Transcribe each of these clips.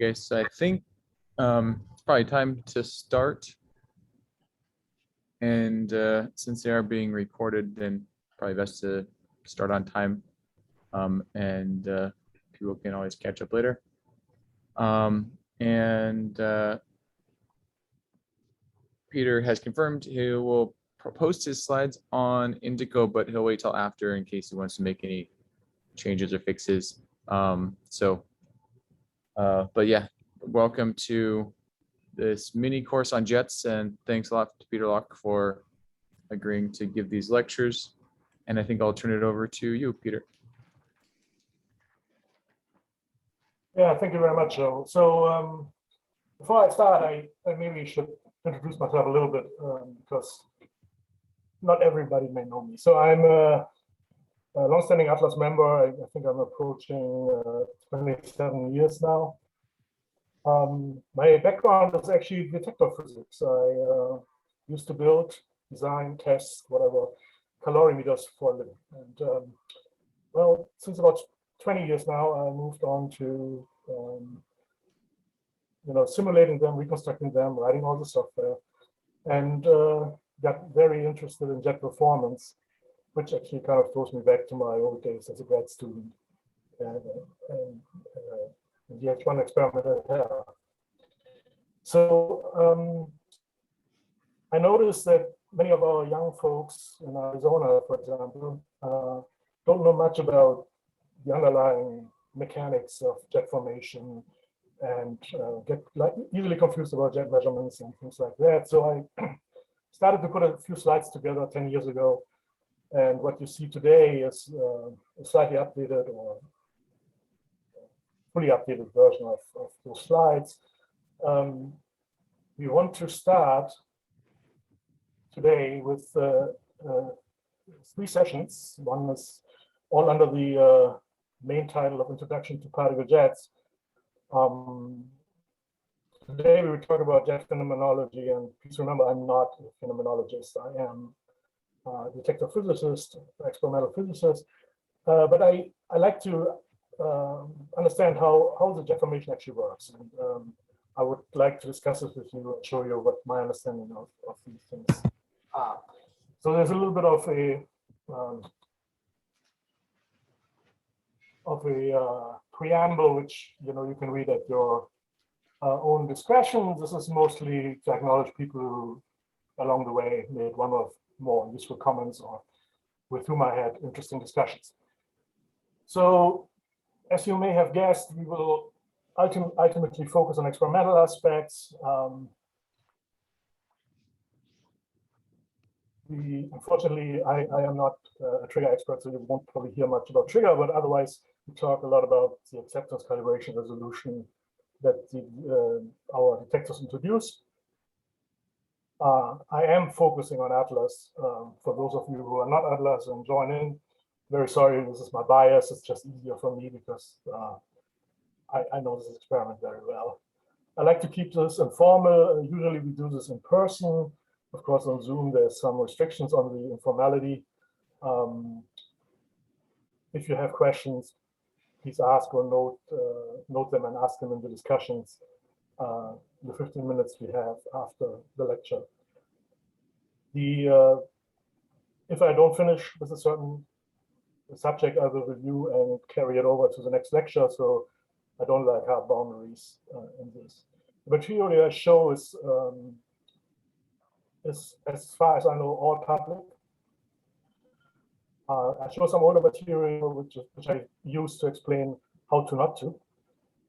Okay, so I think it's probably time to start. And since they are being recorded, then probably best to start on time. And people can always catch up later. Peter has confirmed he will post his slides on Indigo, but he'll wait till after in case he wants to make any changes or fixes. But yeah, welcome to this mini course on jets, and thanks a lot to Peter Locke for agreeing to give these lectures. And I think I'll turn it over to you, Peter. Yeah, thank you very much, Joe. So before I start, I maybe should introduce myself a little bit because not everybody may know me. So I'm a long-standing Atlas member. I think I'm approaching 27 years now. My background is actually detector physics. I used to build, design, test, whatever, calorimeters for a living. And well, since about 20 years now, I moved on to simulating them, reconstructing them, writing all the software, and got very interested in jet performance, which actually kind of throws me back to my old days as a grad student and the H1 experiment I had. So I noticed that many of our young folks in Arizona, for example, don't know much about the underlying mechanics of jet formation and get easily confused about jet measurements and things like that. So I started to put a few slides together 10 years ago. And what you see today is a slightly updated or fully updated version of those slides. We want to start today with 3 sessions. One is all under the main title of Introduction to Particle Jets. Today we will talk about jet phenomenology, and please remember, I'm not a phenomenologist. I am a detector physicist, experimental physicist, but I like to understand how the jet formation actually works. And I would like to discuss this with you and show you what my understanding of these things are. So there's a little bit of a preamble, which you can read at your own discretion. This is mostly to acknowledge people who along the way made one or more useful comments or with whom I had interesting discussions. So as you may have guessed, we will ultimately focus on experimental aspects. Unfortunately, I am not a trigger expert, so you won't probably hear much about trigger, but otherwise we talk a lot about the acceptance calibration resolution that our detectors introduce. I am focusing on Atlas. For those of you who are not Atlas and join in, very sorry, this is my bias. It's just easier for me because I know this experiment very well. I like to keep this informal. Usually we do this in person. Of course, on Zoom, there's some restrictions on the informality. If you have questions, please ask or note them and ask them in the discussions, the 15 minutes we have after the lecture. If I don't finish with a certain subject, I will review and carry it over to the next lecture. So I don't like hard boundaries in this. The material I show is as far as I know, all public. I show some older material which I use to explain how to not to.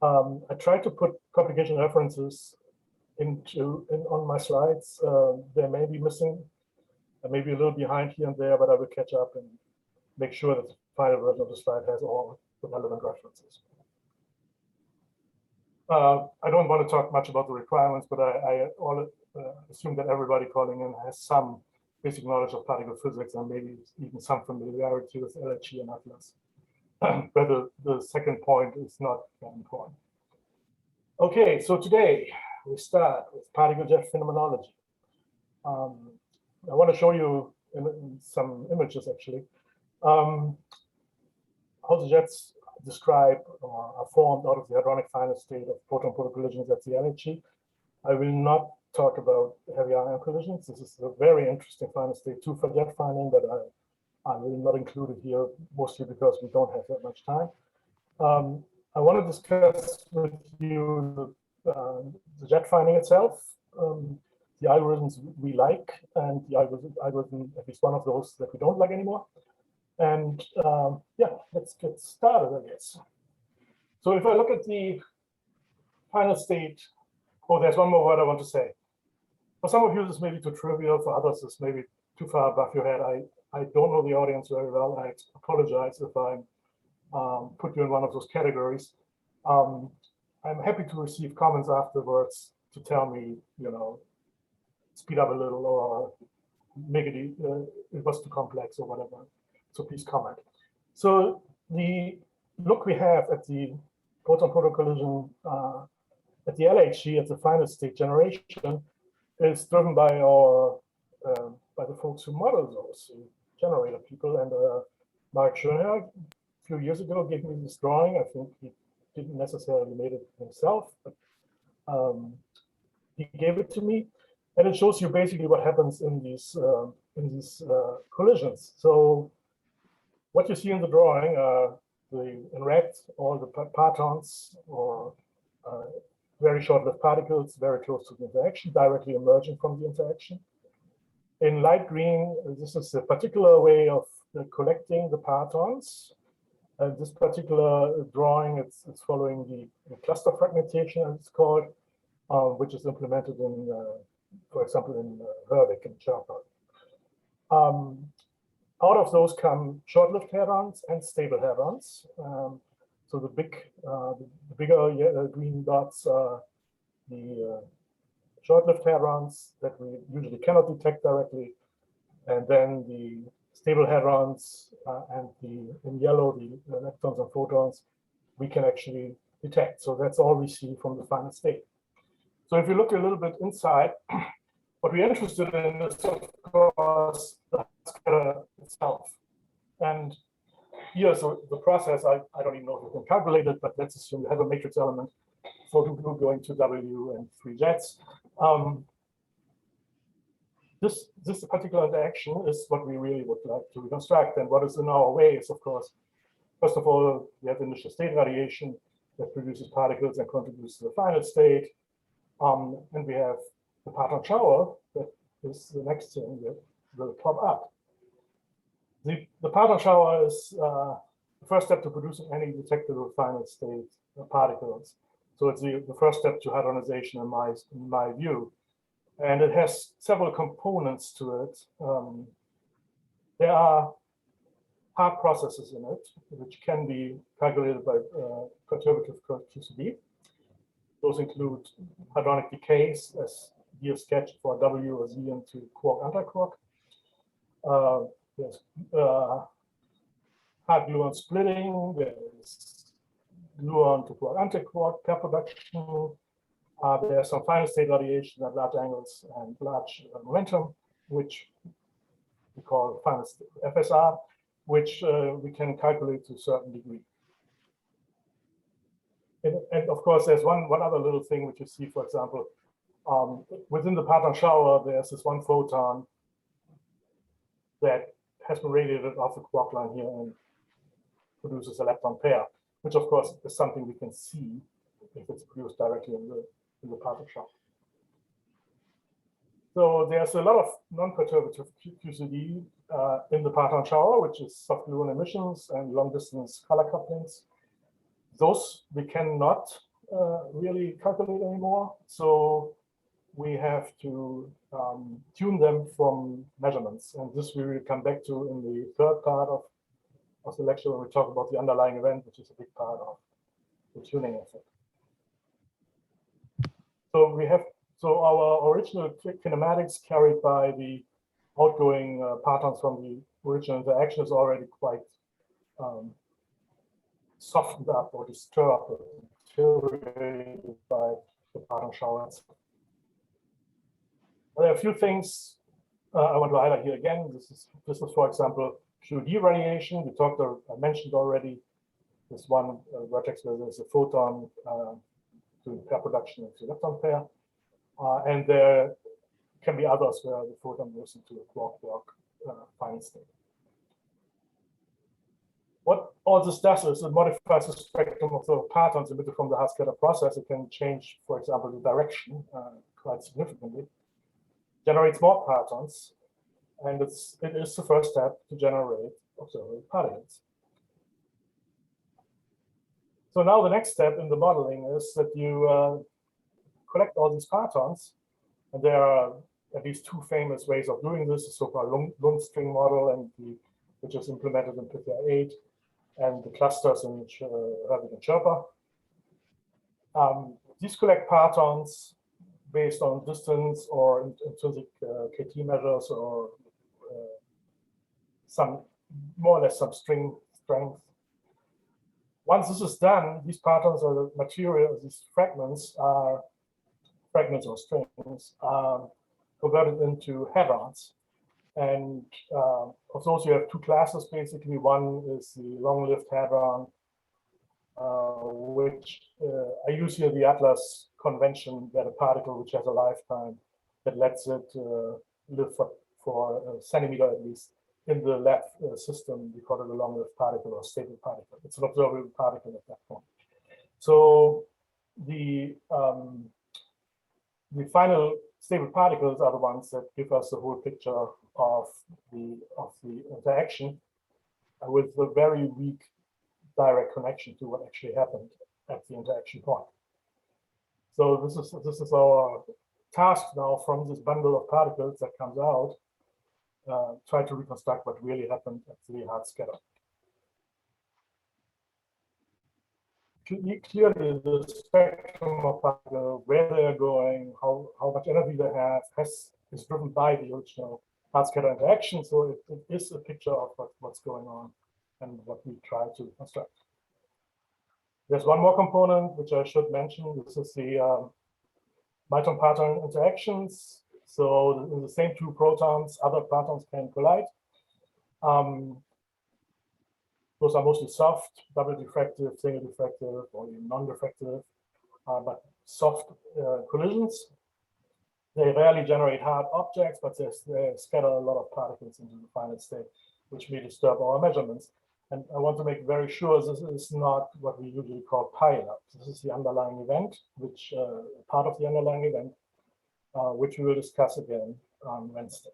I try to put publication references on my slides. They may be missing, I may be a little behind here and there, but I will catch up and make sure that the final version of the slide has all the relevant references. I don't want to talk much about the requirements, but I assume that everybody calling in has some basic knowledge of particle physics and maybe even some familiarity with LHC and Atlas. But the second point is not that important. Okay, so today we start with particle jet phenomenology. I want to show you in some images actually how the jets describe or are formed out of the hadronic final state of proton-proton collisions at the LHC. I will not talk about heavy ion collisions. This is a very interesting final state too for jet finding, but I will not include it here, mostly because we don't have that much time. I want to discuss with you the jet finding itself, the algorithms we like, and the algorithm, at least one of those that we don't like anymore. And yeah, let's get started, I guess. So if I look at the final state, oh, there's one more word I want to say. For some of you, this may be too trivial. For others, this may be too far above your head. I don't know the audience very well. I apologize if I put you in one of those categories. I'm happy to receive comments afterwards to tell me, speed up a little or make it, it was too complex or whatever. So please comment. So the look we have at the proton-proton collision at the LHC, at the final state generation, is driven by our by the folks who model those generator people. And Mark Schoenherr, a few years ago, gave me this drawing. I think he didn't necessarily made it himself, but he gave it to me, and it shows you basically what happens in these collisions. So what you see in the drawing, in red, all the partons or very short-lived particles very close to the interaction, directly emerging from the interaction. In light green, this is a particular way of collecting the partons. This particular drawing, it's following the cluster fragmentation, as it's called, which is implemented in, for example, in Herwig and Sherpa. Out of those come short-lived hadrons and stable hadrons. So the bigger green dots are the short-lived hadrons that we usually cannot detect directly, and then the stable hadrons and in yellow the electrons and photons we can actually detect. So that's all we see from the final state. So if you look a little bit inside, what we're interested in is, of course, the scatter itself. And here, so the process, I don't even know if you can calculate it, but let's assume you have a matrix element, photon blue going to W and 3 jets. This particular interaction is what we really would like to reconstruct. And what is in our way is, of course, first of all, we have initial state radiation that produces particles and contributes to the final state. And we have the parton shower that is the next thing that will pop up. The parton shower is the first step to producing any detectable final state particles. So it's the first step to hadronization in my view. And it has several components to it. There are hard processes in it, which can be calculated by conservative QCD. Those include hadronic decays, as here sketched for W or Z into quark-antiquark. There's hard gluon splitting. There's gluon to quark-antiquark pair production. There's some final state radiation at large angles and large momentum, which we call final state FSR, which we can calculate to a certain degree. And of course, there's one other little thing which you see, for example, within the parton shower, there's this one photon that has been radiated off the quark line here and produces a lepton pair, which of course is something we can see if it's produced directly in the parton shower. So there's a lot of non-perturbative QCD in the parton shower, which is soft gluon emissions and long-distance color couplings. Those we cannot really calculate anymore, so we have to tune them from measurements. And this we will come back to in the third part of the lecture when we talk about the underlying event, which is a big part of the tuning effort. So our original kinematics carried by the outgoing partons from the original interaction is already quite softened up or disturbed or deteriorated by the parton showers. There are a few things I want to highlight here again. This is, for example, QD radiation. I mentioned already There's one vertex where there's a photon doing pair production into lepton pair. And there can be others where the photon goes into a quark-quark final state. What all this does is it modifies the spectrum of the partons emitted from the hard-scatter process. It can change, for example, the direction quite significantly, generates more partons, and it is the first step to generate observable particles. So now the next step in the modeling is that you collect all these partons, and there are at least two famous ways of doing this: the so-called Lund string model, and which is implemented in Pythia 8, and the clusters in Rabbit and Sherpa. These collect partons based on distance or intrinsic KT measures, or some more or less some string strength. Once this is done, these partons or the material, these fragments or strings are converted into hadrons. And of those, you have two classes basically. One is the long-lived hadron, which I use here the Atlas convention, that a particle which has a lifetime that lets it live for a centimeter at least in the lab system. We call it a long-lived particle or stable particle. It's an observable particle at that point. So the final stable particles are the ones that give us the whole picture of the interaction with a very weak direct connection to what actually happened at the interaction point. So this is our task now from this bundle of particles that comes out. Try to reconstruct what really happened at the hard scatter. Clearly, the spectrum of particles, where they're going, how much energy they have, is driven by the original hard scatter interaction. So it is a picture of what's going on and what we try to construct. There's one more component which I should mention. This is the Milton-Parton interactions. So in the same two protons, other partons can collide. Those are mostly soft, double diffractive, single diffractive, or even non-diffractive, but soft collisions. They rarely generate hard objects, but they scatter a lot of particles into the final state, which may disturb our measurements. And I want to make very sure this is not what we usually call pileup. This is the underlying event, which part of the underlying event, which we will discuss again on Wednesday.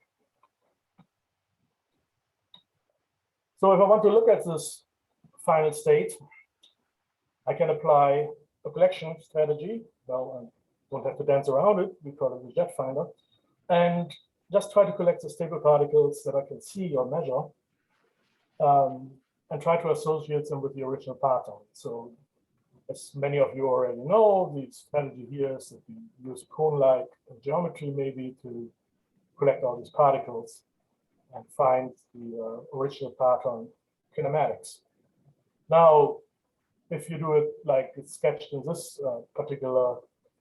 So if I want to look at this final state, I can apply a collection strategy. Well, I don't have to dance around it. We call it the jet finder. And just try to collect the stable particles that I can see or measure, and try to associate them with the original parton. So as many of you already know, the strategy here is that we use cone-like geometry maybe to collect all these particles and find the original parton kinematics. Now, if you do it like it's sketched in this particular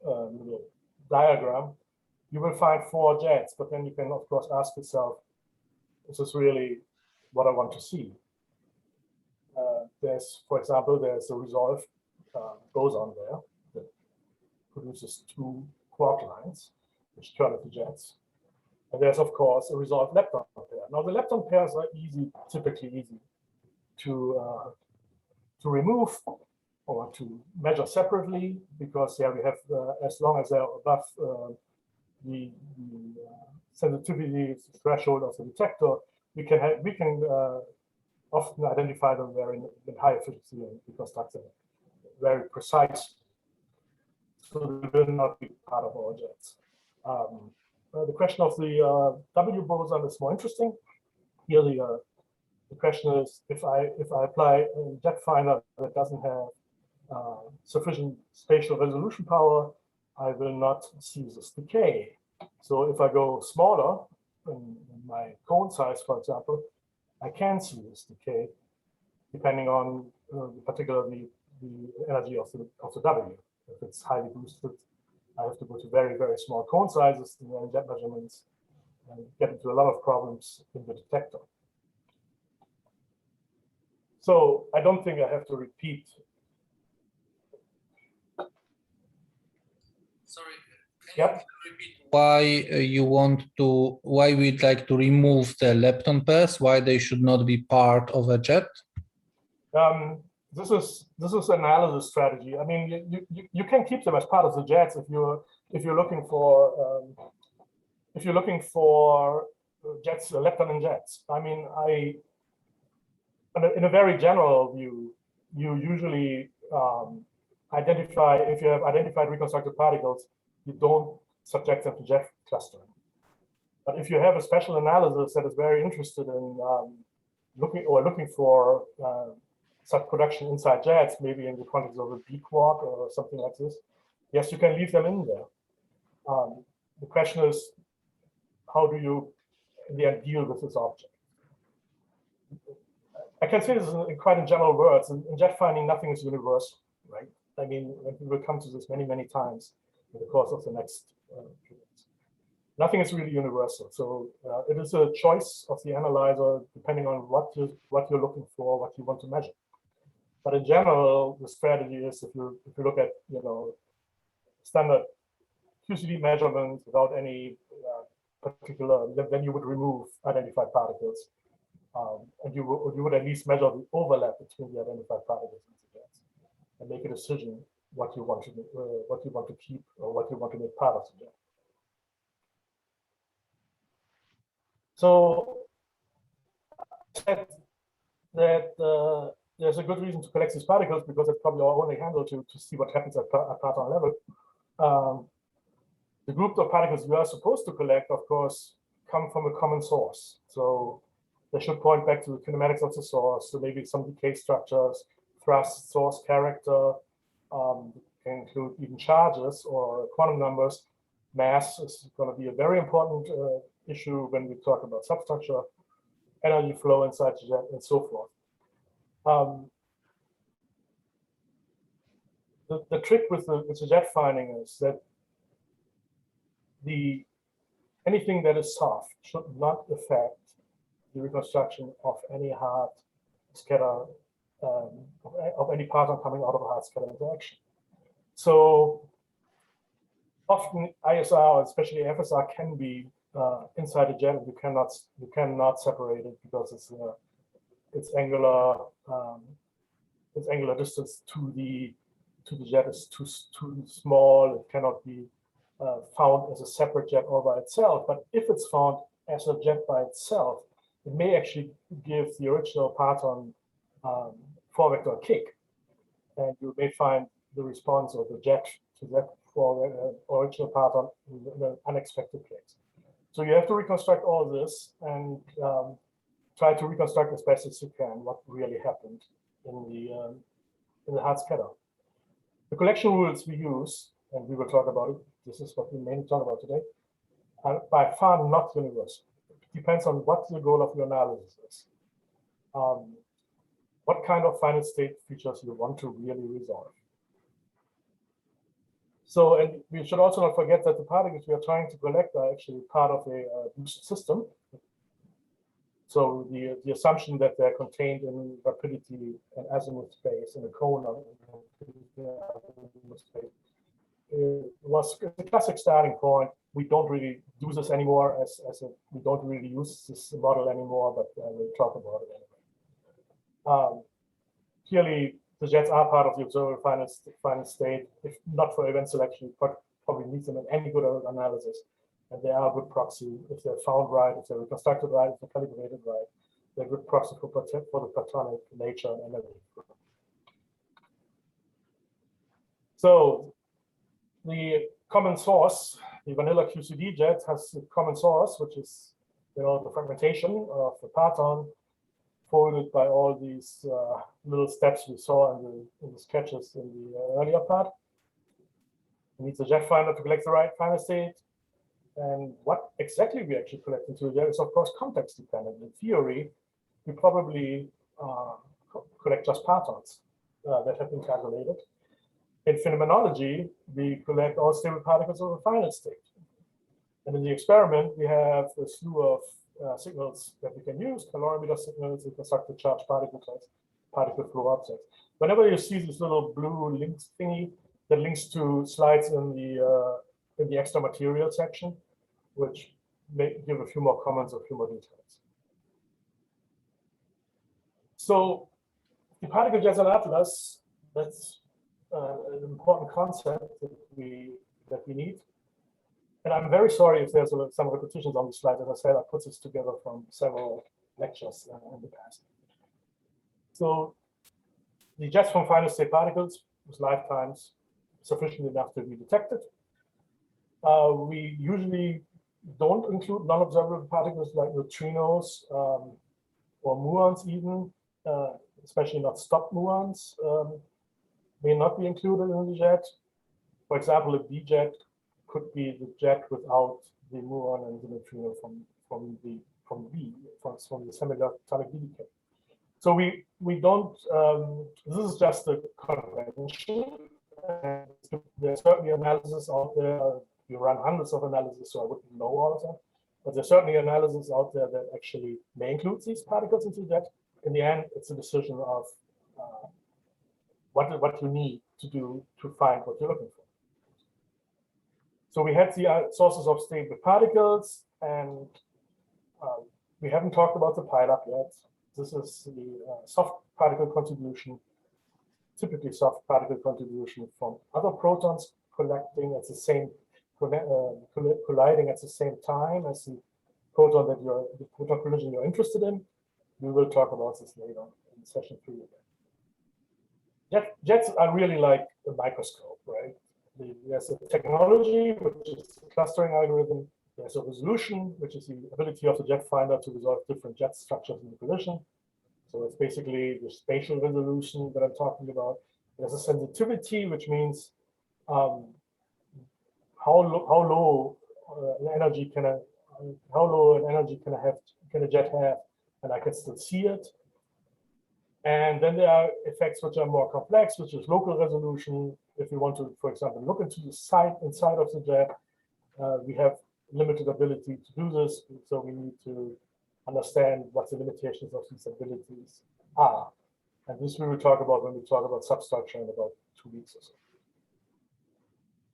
little diagram, you will find 4 jets, but then you can, of course, ask yourself, is this really what I want to see? For example, there's a resolved boson there that produces 2 quark lines, which turn into jets. And there's, of course, a resolved lepton pair. Now, the lepton pairs are typically easy to remove or to measure separately, because we have, as long as they're above the sensitivity threshold of the detector, we can often identify them very in high efficiency and reconstruct them very precise. So they will not be part of our jets. The question of the W boson is more interesting. Here, the question is, if I apply a jet finder that doesn't have sufficient spatial resolution power, I will not see this decay. So if I go smaller in my cone size, for example, I can see this decay depending on particularly the energy of the W. If it's highly boosted, I have to go to very, very small cone sizes in jet measurements and get into a lot of problems in the detector. So I don't think I have to repeat. Sorry. Yep. Why we'd like to remove the lepton pairs, why they should not be part of a jet? This is analysis strategy. I mean, you can keep them as part of the jets if you're looking for jets, lepton and jets. I mean, in a very general view, you usually identify, if you have identified reconstructed particles, you don't subject them to jet clustering. But if you have a special analysis that is very interested in looking for such production inside jets, maybe in the context of a B quark or something like this, yes, you can leave them in there. The question is, how do you, in the end, deal with this object? I can say this quite in general words. In jet finding, nothing is universal, right? I mean, we will come to this many, many times in the course of the next few minutes. Nothing is really universal. So it is a choice of the analyzer depending on what you're looking for, what you want to measure. But in general, the strategy is if you look at standard QCD measurements without any particular, then you would remove identified particles, and you would at least measure the overlap between the identified particles and the jets, and make a decision what you want to keep or what you want to make part of the jet. So that there's a good reason to collect these particles because it's probably our only handle to see what happens at parton level. The group of particles you are supposed to collect, of course, come from a common source. So they should point back to the kinematics of the source, so maybe some decay structures, thrust, source character, can include even charges or quantum numbers. Mass is going to be a very important issue when we talk about substructure, energy flow inside the jet, and so forth. The trick with the jet finding is that anything that is soft should not affect the reconstruction of any hard scatter, of any parton coming out of a hard scatter interaction. So often ISR, especially FSR, can be inside a jet, and you cannot separate it because its angular distance to the jet is too small. It cannot be found as a separate jet all by itself. But if it's found as a jet by itself, it may actually give the original parton 4-vector kick, and you may find the response of the jet to that original parton in an unexpected place. So you have to reconstruct all this and try to reconstruct as best as you can what really happened in the hard scatter. The collection rules we use, and we will talk about it, this is what we mainly talk about today, are by far not universal. It depends on what the goal of your analysis is. What kind of finite state features you want to really resolve. So, and we should also not forget that the particles we are trying to collect are actually part of a boosted system. So the assumption that they're contained in rapidity and azimuth space in a cone of space was a classic starting point. We don't really do this anymore we don't really use this model anymore, but we'll talk about it anyway. Clearly, the jets are part of the observable finite state, if not for event selection, but probably need them in any good analysis. And they are a good proxy if they're found right, if they're reconstructed right, if they're calibrated right. They're a good proxy for the platonic nature and energy. So the common source, the vanilla QCD jet, has a common source, which is the fragmentation of the parton, folded by all these little steps we saw in the sketches in the earlier part. It needs a jet finder to collect the right finite state. And what exactly we actually collect into the jet is, of course, context dependent. In theory, we probably collect just partons that have been calculated. In phenomenology, we collect all stable particles of a finite state. And in the experiment, we have a slew of signals that we can use, calorimeter signals, reconstructed charged particle types, particle flow objects. Whenever you see this little blue links thingy that links to slides in the extra material section, which may give a few more comments or a few more details. So the particle jets on Atlas, that's an important concept that we need. And I'm very sorry if there's some repetitions on the slide. As I said, I put this together from several lectures in the past. So the jets from finite state particles with lifetimes sufficient enough to be detected. We usually don't include non-observable particles like neutrinos or muons even, especially not stopped muons, may not be included in the jet. For example, a B jet could be the jet without the muon and the neutrino from the semi-atomic B decay. So we don't. This is just a convention. There's certainly analysis out there. You run hundreds of analyses, so I wouldn't know all of them. But there's certainly analysis out there that actually may include these particles into the jet. In the end, it's a decision of what you need to do to find what you're looking for. So we had the sources of stable particles, and we haven't talked about the pileup yet. This is the soft particle contribution, typically soft particle contribution from other protons collecting at the same, colliding at the same time as the proton collision you're interested in. We will talk about this later in session 3 again. Jets are really like a microscope, right? There's a technology, which is the clustering algorithm. There's a resolution, which is the ability of the jet finder to resolve different jet structures in the collision. So it's basically the spatial resolution that I'm talking about. There's a sensitivity, which means how low an energy can a jet have, and I can still see it. And then there are effects which are more complex, which is local resolution. If you want to, for example, look into the inside of the jet, we have limited ability to do this, so we need to understand what the limitations of these abilities are. And this we will talk about when we talk about substructure in about 2 weeks or so.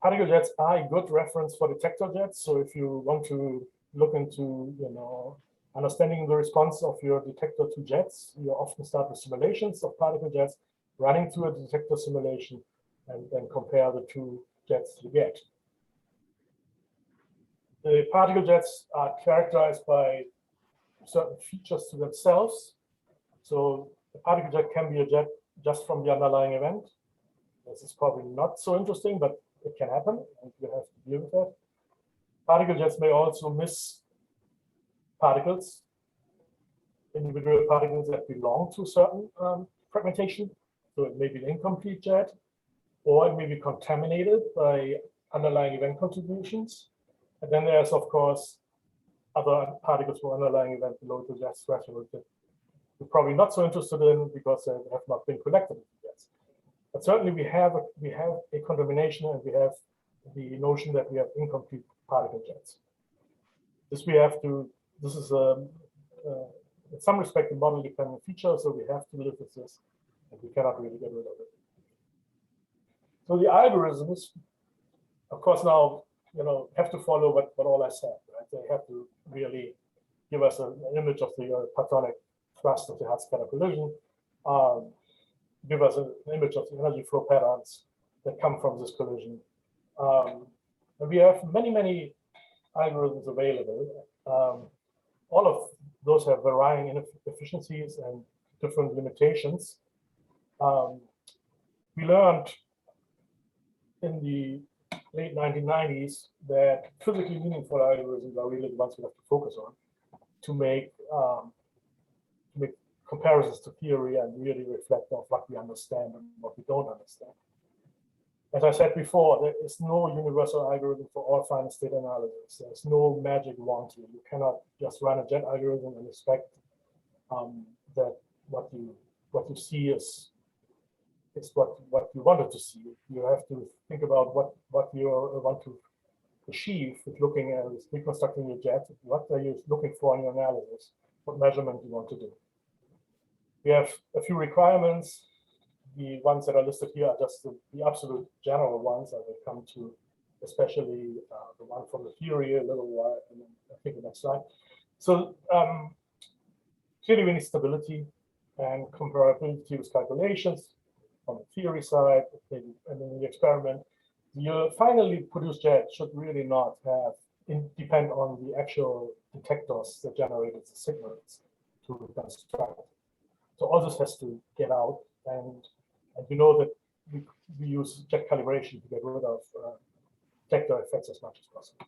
Particle jets are a good reference for detector jets. So if you want to look into, understanding the response of your detector to jets, you often start with simulations of particle jets, running through a detector simulation, and then compare the two jets you get. The particle jets are characterized by certain features to themselves. So the particle jet can be a jet just from the underlying event. This is probably not so interesting, but it can happen, and you have to deal with that. Particle jets may also miss particles, individual particles that belong to certain fragmentation. So it may be an incomplete jet, or it may be contaminated by underlying event contributions. And then there's, of course, other particles from underlying event below the jet threshold that you're probably not so interested in because they have not been collected in the jets. But certainly we have a contamination, and we have the notion that we have incomplete particle jets. This is in some respect a model dependent feature, so we have to live with this, and we cannot really get rid of it. So the algorithms, of course, now have to follow what all I said, right? They have to really give us an image of the platonic thrust of the Hertz-Scatter collision, give us an image of the energy flow patterns that come from this collision. And we have many algorithms available. All of those have varying inefficiencies and different limitations. We learned in the late 1990s that physically meaningful algorithms are really the ones we have to focus on to make comparisons to theory and really reflect on what we understand and what we don't understand. As I said before, there is no universal algorithm for all finite state analysis. There's no magic wand here. You cannot just run a jet algorithm and expect that what you see is what you wanted to see. You have to think about what you want to achieve with looking at reconstructing your jet. What are you looking for in your analysis? What measurement you want to do? We have a few requirements. The ones that are listed here are just the absolute general ones. I will come to especially the one from the theory a little while, and then I think the next slide. So clearly we need stability and comparability with calculations on the theory side, and then the experiment. Your finally produced jet should really not have depend on the actual detectors that generated the signals to reconstruct. So all this has to get out, and you know that we use jet calibration to get rid of detector effects as much as possible.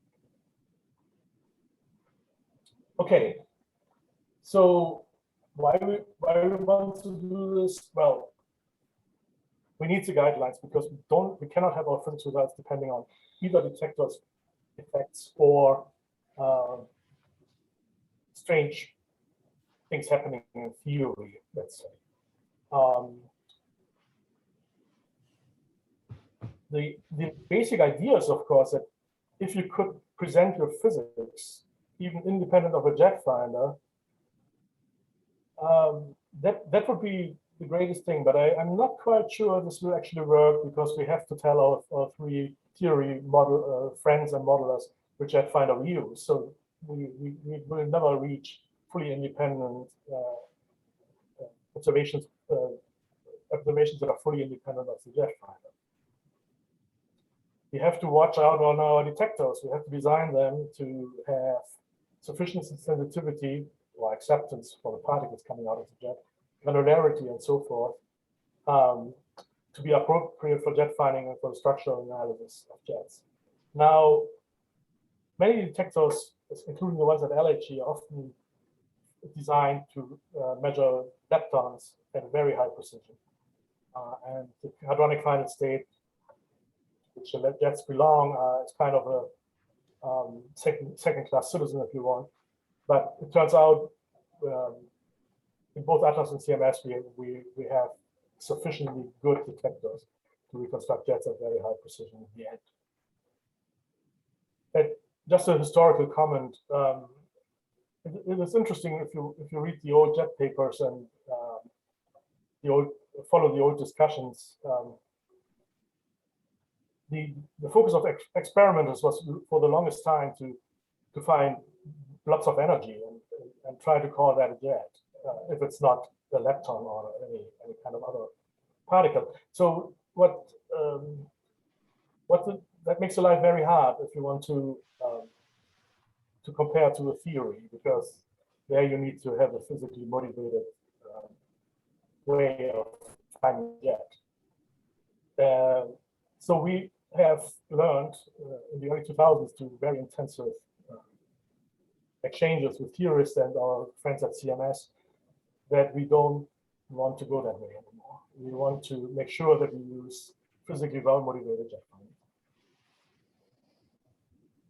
Okay, so why we want to do this? Well, we need the guidelines because we cannot have our physics results depending on either detectors effects or strange things happening in theory, let's say. The basic idea is, of course, that if you could present your physics, even independent of a jet finder, that would be the greatest thing. But I'm not quite sure this will actually work because we have to tell our three theory model friends and modelers which jet finder we use. So we will never reach fully independent observations that are fully independent of the jet finder. We have to watch out on our detectors. We have to design them to have sufficient sensitivity or acceptance for the particles coming out of the jet, granularity, and so forth, to be appropriate for jet finding and for the structural analysis of jets. Now, many detectors, including the ones at LHE, are often designed to measure leptons at a very high precision. And the hadronic finite state, which the jets belong, it's kind of a second-class citizen, if you want. But it turns out in both Atlas and CMS, we have sufficiently good detectors to reconstruct jets at very high precision in the end. And just a historical comment. It is interesting if you read the old jet papers and follow the old discussions. The focus of experimenters was for the longest time to find lots of energy and try to call that a jet, if it's not a lepton or any kind of other particle. So that makes the life very hard if you want to compare to a theory, because there you need to have a physically motivated way of finding a jet. So we have learned in the early 2000s to very intensive exchanges with theorists and our friends at CMS that we don't want to go that way anymore. We want to make sure that we use physically well-motivated jet finding.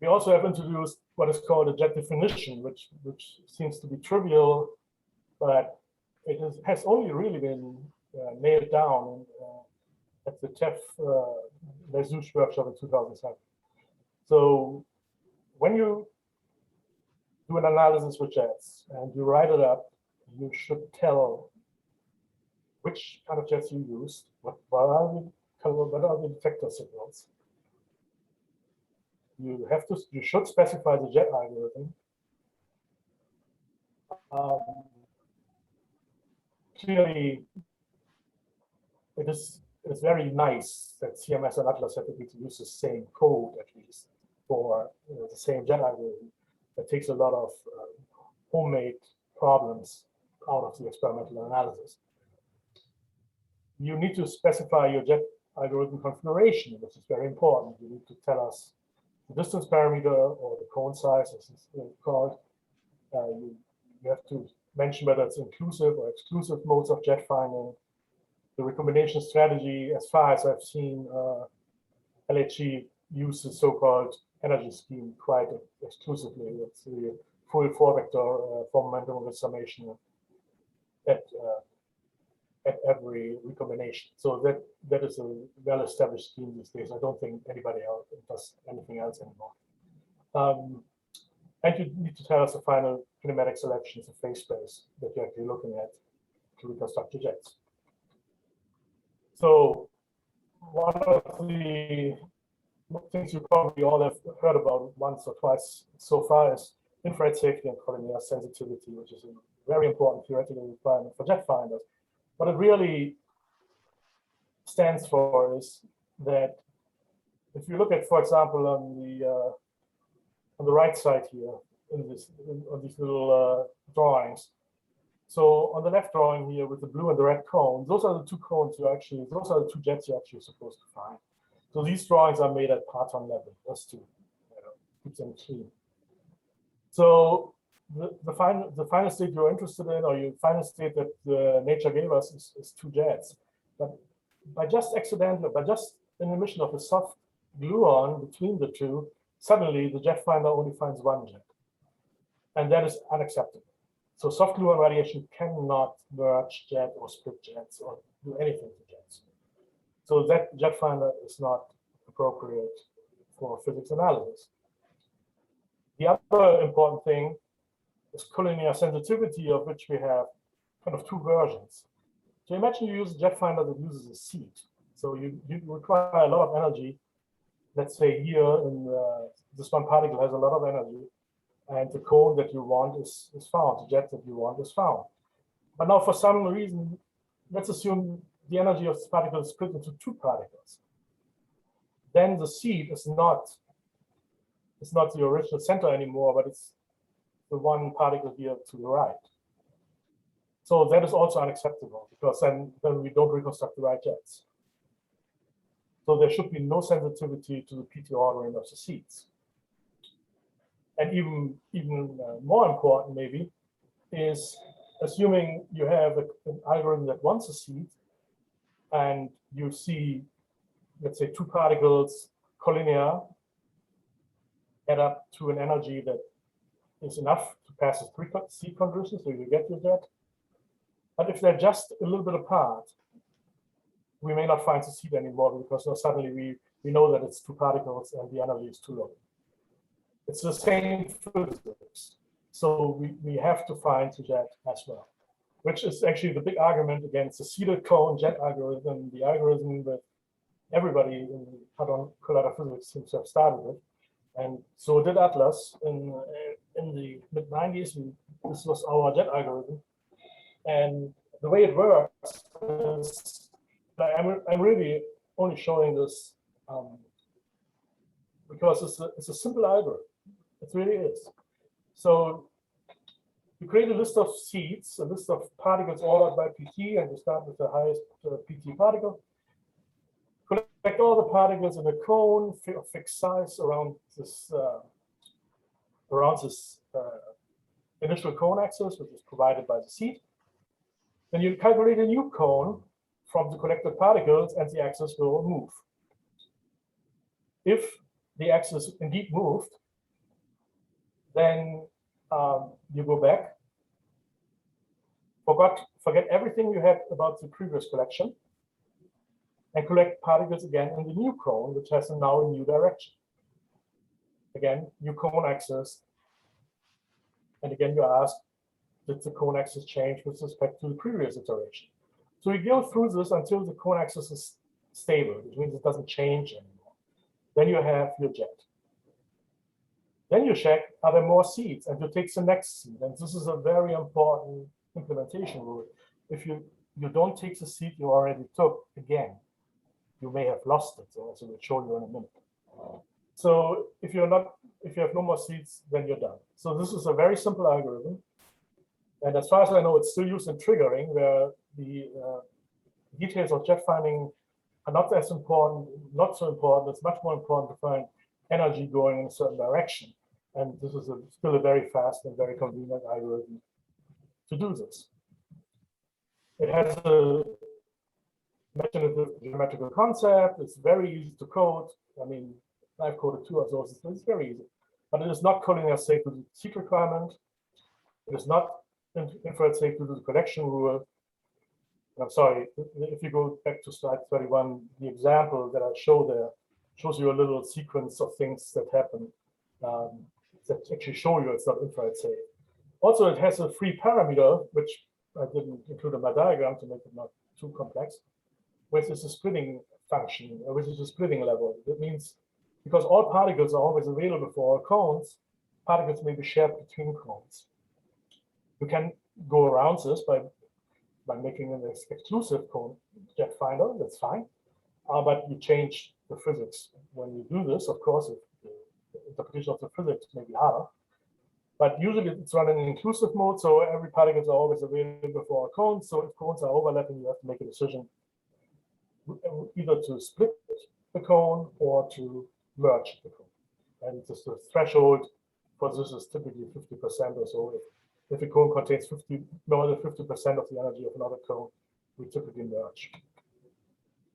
We also have introduced what is called a jet definition, which seems to be trivial, but it has only really been nailed down at the TEF Lesouche workshop in 2007. So when you do an analysis with jets and you write it up, you should tell which kind of jets you used, what are the detector signals. You should specify the jet algorithm. Clearly, it's very nice that CMS and Atlas have agreed to use the same code, at least, for the same jet algorithm. That takes a lot of homemade problems out of the experimental analysis. You need to specify your jet algorithm configuration, which is very important. You need to tell us the distance parameter or the cone size, as it's called. You have to mention whether it's inclusive or exclusive modes of jet finding. The recombination strategy, as far as I've seen, LHE uses so-called energy scheme quite exclusively. It's the full four-vector form momentum with summation at every recombination. So that is a well-established scheme these days. I don't think anybody else does anything else anymore. And you need to tell us the final kinematic selections of phase space that you're actually looking at. to reconstruct your jets. So one of the things you probably all have heard about once or twice so far is infrared safety and collinear sensitivity, which is a very important theoretical requirement for jet finders. What it really stands for is that if you look at, for example, on the right side here, on these little drawings. So on the left drawing here with the blue and the red cones, those are the two cones those are the two jets you're actually supposed to find. So these drawings are made at parton level, just to keep them clean. So the final state you're interested in, or your final state that nature gave us is two jets. But by just an emission of a soft gluon between the two, suddenly the jet finder only finds one jet. And that is unacceptable. So soft gluon radiation cannot merge jet or split jets or do anything to jets. So that jet finder is not appropriate for physics analysis. The other important thing is collinear sensitivity, of which we have kind of two versions. So imagine you use a jet finder that uses a seed. So you require a lot of energy. Let's say here in this one particle has a lot of energy, and the cone that you want is found, the jet that you want is found. But now for some reason, let's assume the energy of this particle is split into two particles. Then the seed is not the original center anymore, but it's the one particle here to the right. So that is also unacceptable, because then we don't reconstruct the right jets. So there should be no sensitivity to the PT ordering of the seeds. And even more important, maybe, is assuming you have an algorithm that wants a seed, and you see, let's say, two particles collinear add up to an energy that is enough to pass the three seed conditions, so you get your jet. But if they're just a little bit apart, we may not find the seed anymore, because now suddenly we know that it's two particles and the energy is too low. It's the same physics. So we have to find the jet as well, which is actually the big argument against the seeded cone jet algorithm, the algorithm that everybody in collider physics seems to have started with. And so did Atlas in the mid-90s. This was our jet algorithm. And the way it works is, I'm really only showing this because it's a simple algorithm. It really is. So you create a list of seeds, a list of particles ordered by PT, and you start with the highest PT particle. Collect all the particles in a cone of fixed size around this initial cone axis, which is provided by the seed. Then you calculate a new cone from the collected particles, and the axis will move. If the axis indeed moved, then you go back, forget everything you had about the previous collection, and collect particles again in the new cone, which has now a new direction. Again, new cone axis. And again, you ask, did the cone axis change with respect to the previous iteration? So you go through this until the cone axis is stable, which means it doesn't change anymore. Then you have your jet. Then you check, are there more seeds? And you take the next seed. And this is a very important implementation rule. If you don't take the seed you already took again, you may have lost it. So we'll show you in a minute. So if you have no more seeds, then you're done. So this is a very simple algorithm. And as far as I know, it's still used in triggering, where the details of jet finding are not as important, not so important. It's much more important to find energy going in a certain direction. And this is still a very fast and very convenient algorithm to do this. It has a imaginative geometrical concept. It's very easy to code. I mean, I've coded two of those. It's very easy. But it is not collinear safe with the seed requirement. It is not infrared safe to do the collection rule. I'm sorry, if you go back to slide 31, the example that I show there shows you a little sequence of things that happen that actually show you it's not infrared safe. Also, it has a free parameter, which I didn't include in my diagram to make it not too complex, which is a splitting function, which is a splitting level. That means because all particles are always available for all cones, particles may be shared between cones. You can go around this by making an exclusive cone jet finder, that's fine. But you change the physics when you do this. Of course, the interpretation of the physics may be harder. But usually it's run in inclusive mode, so every particles are always available for a cone. So if cones are overlapping, you have to make a decision either to split the cone or to merge the cone. And just the threshold for this is typically 50% or so. If a cone contains more than 50% of the energy of another cone, we typically merge.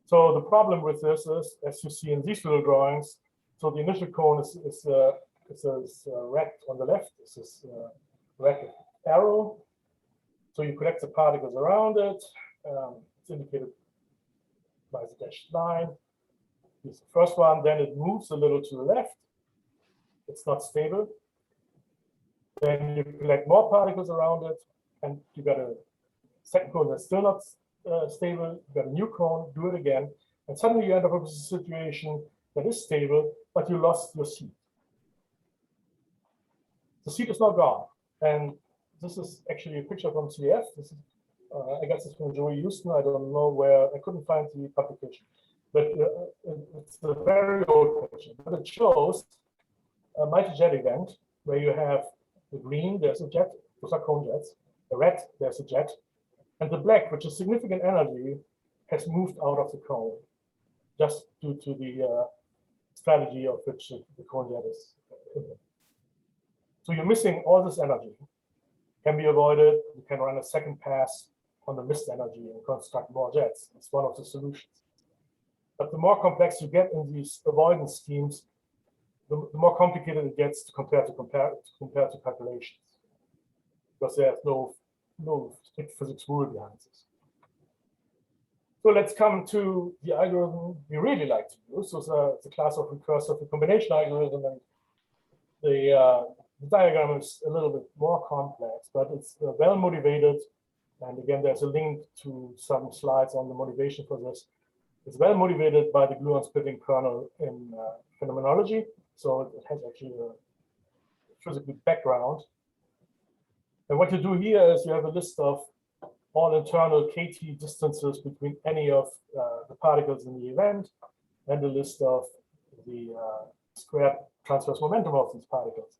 So the problem with this is, as you see in these little drawings, so the initial cone is red on the left. This is red arrow. So you collect the particles around it. It's indicated by the dashed line. Here's the first one. Then it moves a little to the left. It's not stable. Then you collect more particles around it, and you got a second cone that's still not stable. You got a new cone. Do it again, and suddenly you end up with a situation that is stable, but you lost your seed. The seed is now gone, and this is actually a picture from CF. This is, I got this from Joey Houston. I don't know where. I couldn't find the publication, but it's a very old picture. But it shows a multi-jet event where you have the green, there's a jet, those are cone jets. The red, there's a jet, and the black, which is significant energy, has moved out of the cone, just due to the strategy of which the cone jet is. So you're missing all this energy. Can be avoided. You can run a second pass on the missed energy and construct more jets. It's one of the solutions. But the more complex you get in these avoidance schemes, the more complicated it gets to compare to calculations, because there's no strict physics rule behind this. So let's come to the algorithm we really like to use. So it's a class of recursive recombination algorithm, and the diagram is a little bit more complex, but it's well motivated. And again, there's a link to some slides on the motivation for this. It's well motivated by the gluon splitting kernel in Phenomenology. So it has actually a physical background. And what you do here is you have a list of all internal KT distances between any of the particles in the event, and a list of the squared transverse momentum of these particles.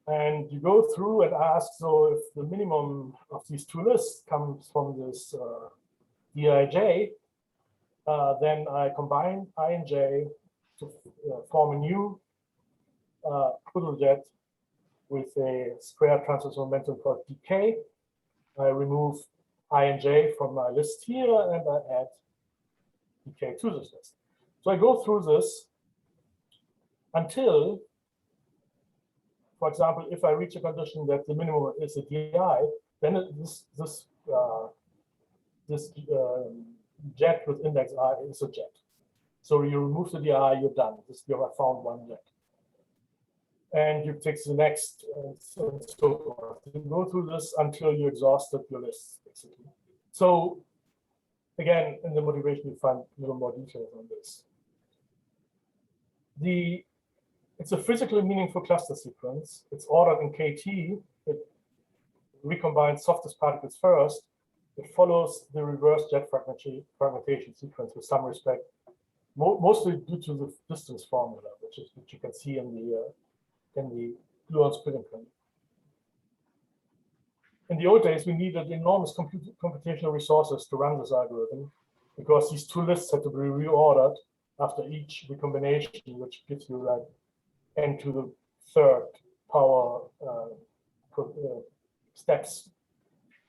And you go through and ask, so if the minimum of these two lists comes from this Dij, then I combine I and j to form a new poodle jet with a square transverse momentum called dk. I remove I and j from my list here, and I add dk to this list. So I go through this until, for example, if I reach a condition that the minimum is a di, then this jet with index I is a jet. So you remove the di, you're done. You have found one jet. And you take the next, and so forth. You go through this until you exhausted your list, basically. So again, in the motivation, you find a little more details on this. It's a physically meaningful cluster sequence. It's ordered in KT. It recombines softest particles first. It follows the reverse jet fragmentation sequence with some respect, mostly due to the distance formula, which you can see in the gluon splitting kernel. In the old days, we needed enormous computational resources to run this algorithm, because these two lists had to be reordered after each recombination, which gives you like n to the third power steps,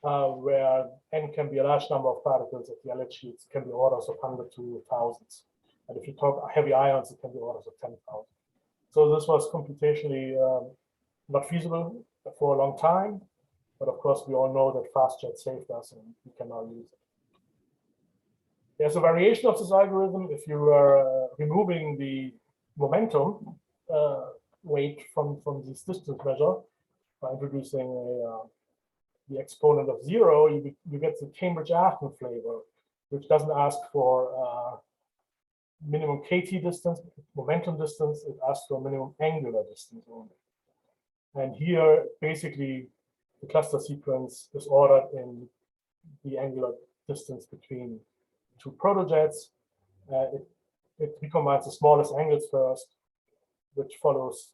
where n can be a large number of particles. At the LHC, it can be orders of 100 to thousands. And if you talk heavy ions, it can be orders of 10,000. So this was computationally not feasible for a long time. But of course, we all know that FastJet saved us, and we can now use it. There's a variation of this algorithm. If you are removing the momentum weight from this distance measure by introducing the exponent of 0, you get the Cambridge-Aachen flavor, which doesn't ask for minimum KT distance, momentum distance. It asks for minimum angular distance only. And here, basically, the cluster sequence is ordered in the angular distance between two protojets. It recombines the smallest angles first, which follows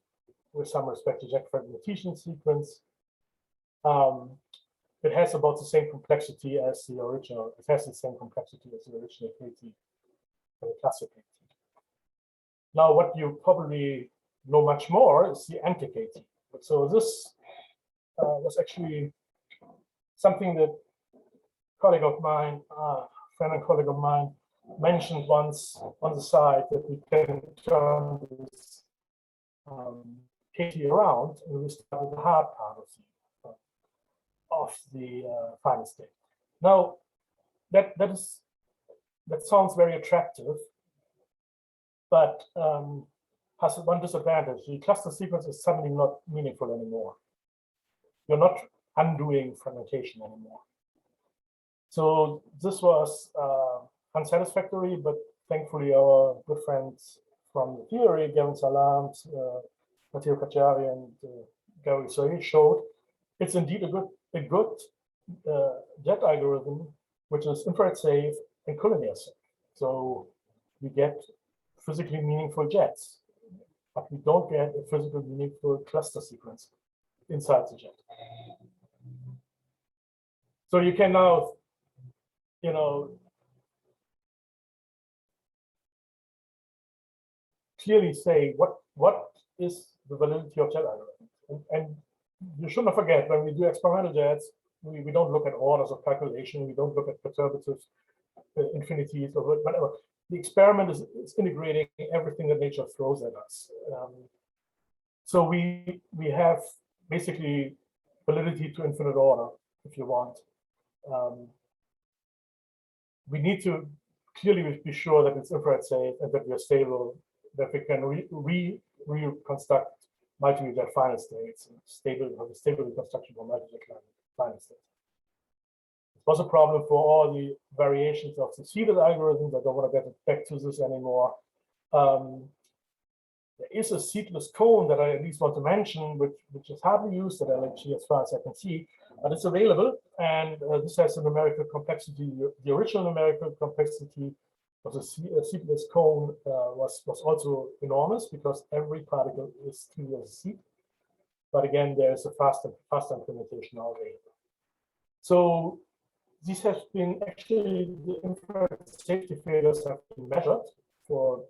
with some respect to Jack fragmentation sequence. It has about the same complexity as the original. It has the same complexity as the original KT, the classic KT. Now, what you probably know much more is the anti-KT. So this was actually something that colleague of mine, friend and colleague of mine, mentioned once on the side, that we can turn this KT around, and we start with the hard part of the final state. Now, that sounds very attractive, but has one disadvantage. The cluster sequence is suddenly not meaningful anymore. You're not undoing fragmentation anymore. So this was unsatisfactory, but thankfully our good friends from the theory, Gavin Salam, Matteo Cacciari, and Gary Soye showed it's indeed a good jet algorithm, which is infrared safe and collinear safe. So we get physically meaningful jets, but we don't get a physically meaningful cluster sequence inside the jet. So you can now, clearly say what is the validity of jet algorithms. And you shouldn't forget, when we do experimental jets, we don't look at orders of calculation, we don't look at perturbative infinities or whatever. The experiment is integrating everything that nature throws at us. So we have basically validity to infinite order, if you want. We need to clearly be sure that it's infrared safe and that we are stable, that we can reconstruct multi-jet final states, stable reconstruction for multi-jet final states. It was a problem for all the variations of the seeded algorithms. I don't want to get back to this anymore. There is a seedless cone that I at least want to mention, which is hardly used at LHC as far as I can see, but it's available. And this has a numerical complexity. The original numerical complexity of the seedless cone was also enormous, because every particle is treated as a seed. But again, there's a faster implementation already. So these have been actually, the infrared safety failures have been measured for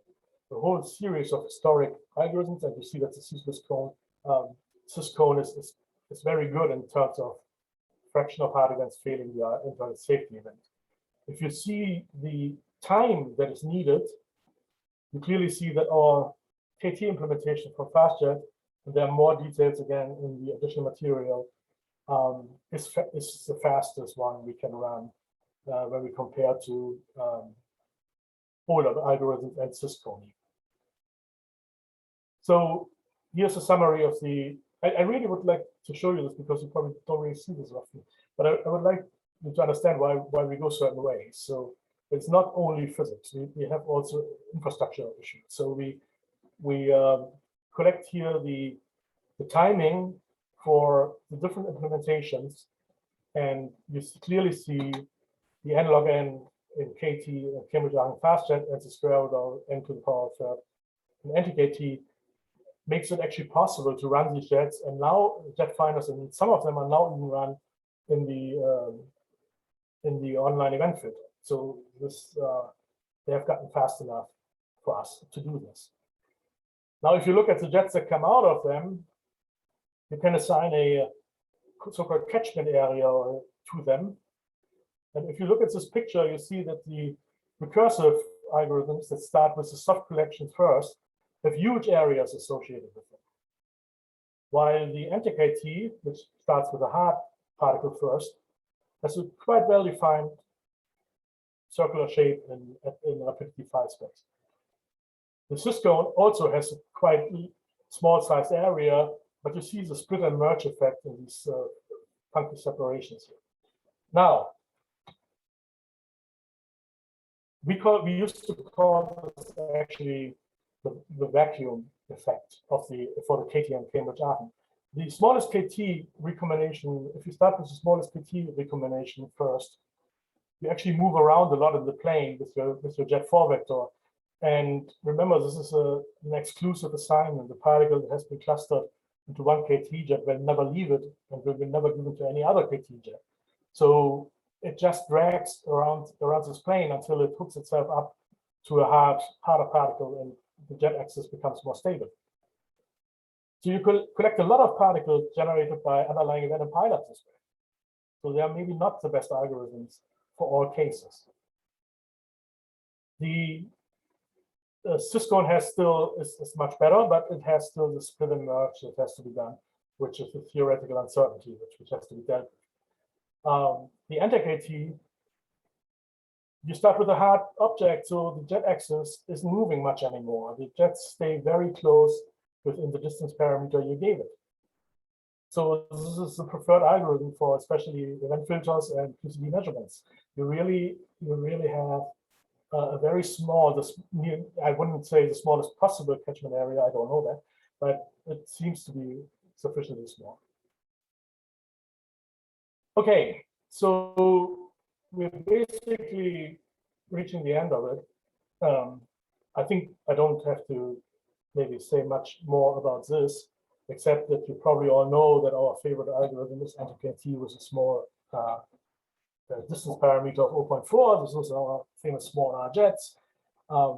the whole series of historic algorithms, and you see that the SISCone is very good in terms of fraction of particles failing the infrared safety event. If you see the time that is needed, you clearly see that our KT implementation for FastJet, and there are more details again in the additional material, is the fastest one we can run when we compare to older algorithms and SISCone. So here's a summary of the. I really would like to show you this, because you probably don't really see this often, but I would like you to understand why we go certain ways. So it's not only physics. We have also infrastructure issues. So we collect here the timing for the different implementations, and you clearly see the n log n in KT and Cambridge-Aachen FastJet as the square root of n to the power of third. And anti-KT makes it actually possible to run these jets, and now jet finders, and some of them are now even run in the online event filter. So this they have gotten fast enough for us to do this. Now, if you look at the jets that come out of them, you can assign a so-called catchment area to them. And if you look at this picture, you see that the recursive algorithms that start with the soft collection first have huge areas associated with them. While the anti-KT, which starts with a hard particle first, has a quite well-defined circular shape in rapidity phi space. The SISCone also has a quite small sized area, but you see the split and merge effect in these punctual separations here. Now, we used to call this actually the vacuum effect of for the KT and Cambridge-Aachen. The smallest KT recombination, if you start with the smallest KT recombination first, you actually move around a lot in the plane with your jet4 vector. And remember, this is an exclusive assignment. The particle that has been clustered into one KT jet will never leave it and will be never given to any other KT jet. So it just drags around this plane until it hooks itself up to a harder particle and the jet axis becomes more stable. So you could collect a lot of particles generated by underlying event and pilots this way. So they are maybe not the best algorithms for all cases. The SISCone is much better, but it has still the split and merge that has to be done, which is the theoretical uncertainty, which has to be dealt with. The anti-KT, you start with a hard object, so the jet axis isn't moving much anymore. The jets stay very close within the distance parameter you gave it. So this is the preferred algorithm for especially event filters and QCD measurements. You really have a very small, I wouldn't say the smallest possible catchment area, I don't know that, but it seems to be sufficiently small. Okay, so we're basically reaching the end of it. I think I don't have to maybe say much more about this, except that you probably all know that our favorite algorithm is anti-KT with a small distance parameter of 0.4. This is our famous small R jets.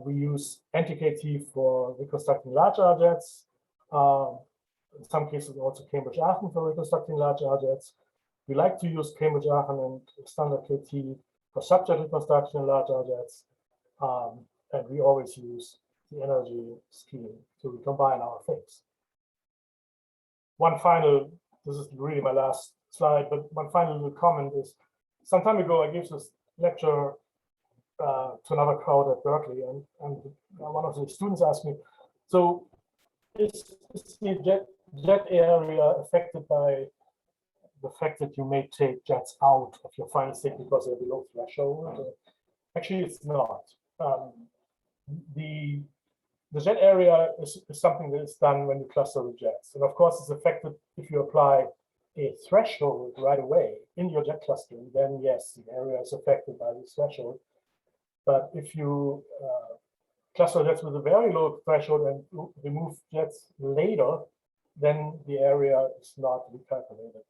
We use anti-KT for reconstructing large R jets. In some cases, also Cambridge-Aachen for reconstructing large R jets. We like to use Cambridge-Aachen and standard KT for subjet reconstruction in large R jets. And we always use the energy scheme to recombine our things. One final, this is really my last slide, but one final little comment is, some time ago I gave this lecture to another crowd at Berkeley, and one of the students asked me, so is the jet area affected by the fact that you may take jets out of your final state because they're below threshold? Actually, it's not. The jet area is something that is done when you cluster the jets. And of course, it's affected if you apply a threshold right away in your jet clustering, then yes, the area is affected by this threshold. But if you cluster jets with a very low threshold and remove jets later, then the area is not recalculated.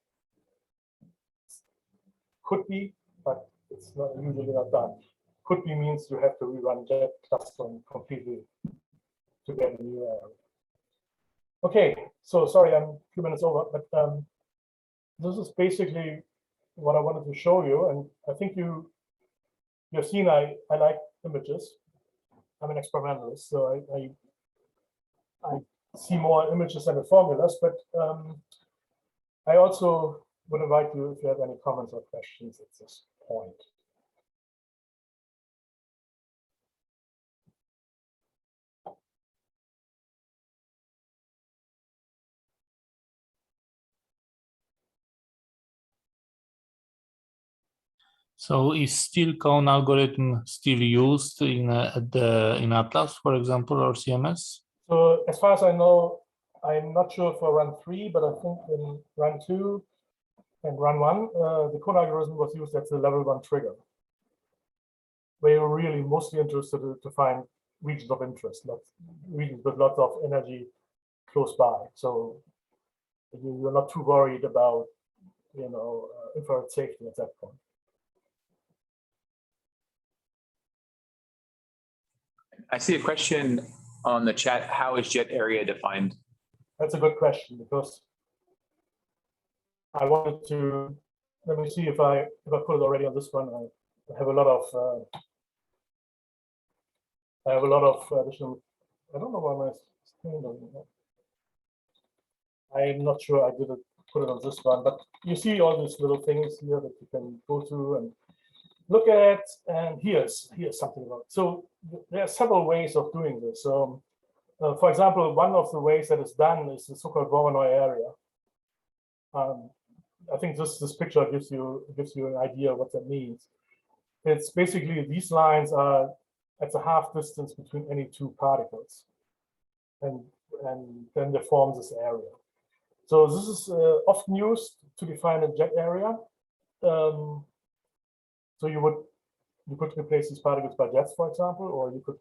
Could be, but it's not usually not done. Could be means you have to rerun jet clustering completely to get a new area. Okay, so sorry, I'm a few minutes over, but this is basically what I wanted to show you, and I think you've seen I like images. I'm an experimentalist, so I see more images than the formulas, but I also would invite you if you have any comments or questions at this point. So is SISCone algorithm still used in Atlas, for example, or CMS? So as far as I know, I'm not sure for run 3, but I think in run 2 and run 1, the cone algorithm was used as the level 1 trigger, where you're really mostly interested to find regions of interest, not regions with lots of energy close by. So you're not too worried about, infrared safety at that point. I see a question on the chat. How is jet area defined? That's a good question, because I wanted to, let me see if I put it already on this one. I have a lot of additional, I don't know why my screen doesn't work. I'm not sure I did put it on this one, but you see all these little things here that you can go through and look at, and here's something about it. So there are several ways of doing this. So, for example, one of the ways that is done is the so-called Voronoi area. I think this picture gives you an idea of what that means. It's basically these lines are at the half distance between any two particles, and then they form this area. So this is often used to define a jet area. So you could replace these particles by jets, for example, or you could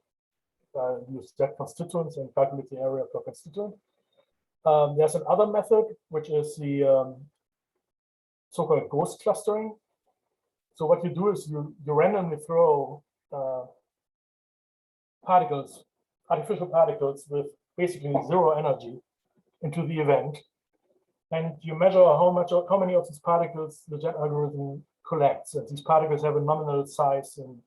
use jet constituents and calculate the area per constituent. There's another method, which is the so-called ghost clustering. So what you do is you randomly throw artificial particles with basically zero energy into the event, and you measure how many of these particles the jet algorithm collects. And these particles have a nominal size, and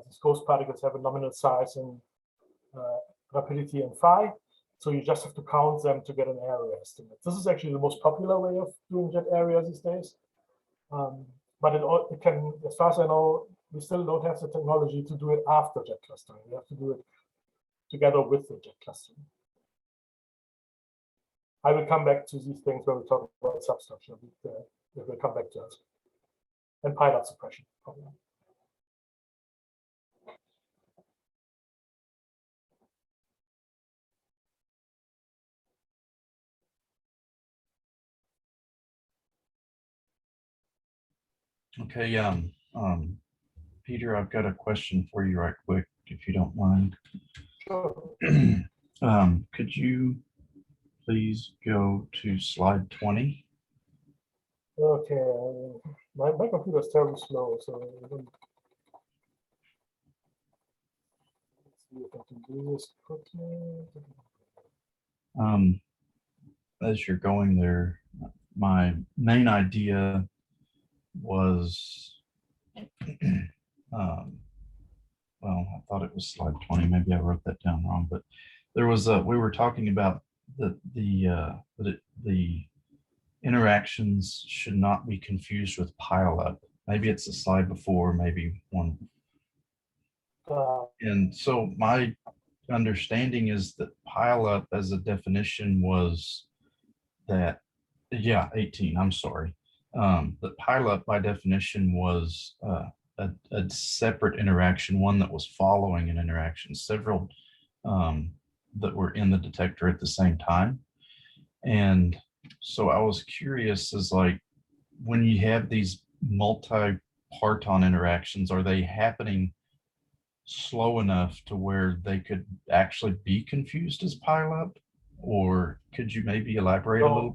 these ghost particles have a nominal size in rapidity and phi. So you just have to count them to get an area estimate. This is actually the most popular way of doing jet area these days. But it can, as far as I know, we still don't have the technology to do it after jet clustering. We have to do it together with the jet clustering. I will come back to these things when we talk about substructure. We'll come back to it. And pilot suppression. Okay, Peter, I've got a question for you right quick, if you don't mind. Sure. Could you please go to slide 20? Okay, my computer is terribly slow, so let's see if I can do this quickly. As you're going there, my main idea was, well, I thought it was slide 20. Maybe I wrote that down wrong, but there was we were talking about the interactions should not be confused with pileup. Maybe it's a slide before, maybe one. And so my understanding is that pileup as a definition was that, yeah, 18, I'm sorry. That pileup by definition was a separate interaction, one that was following an interaction, several that were in the detector at the same time. And so I was curious, as like, when you have these multi-parton interactions, are they happening slow enough to where they could actually be confused as pileup? Or could you maybe elaborate a little?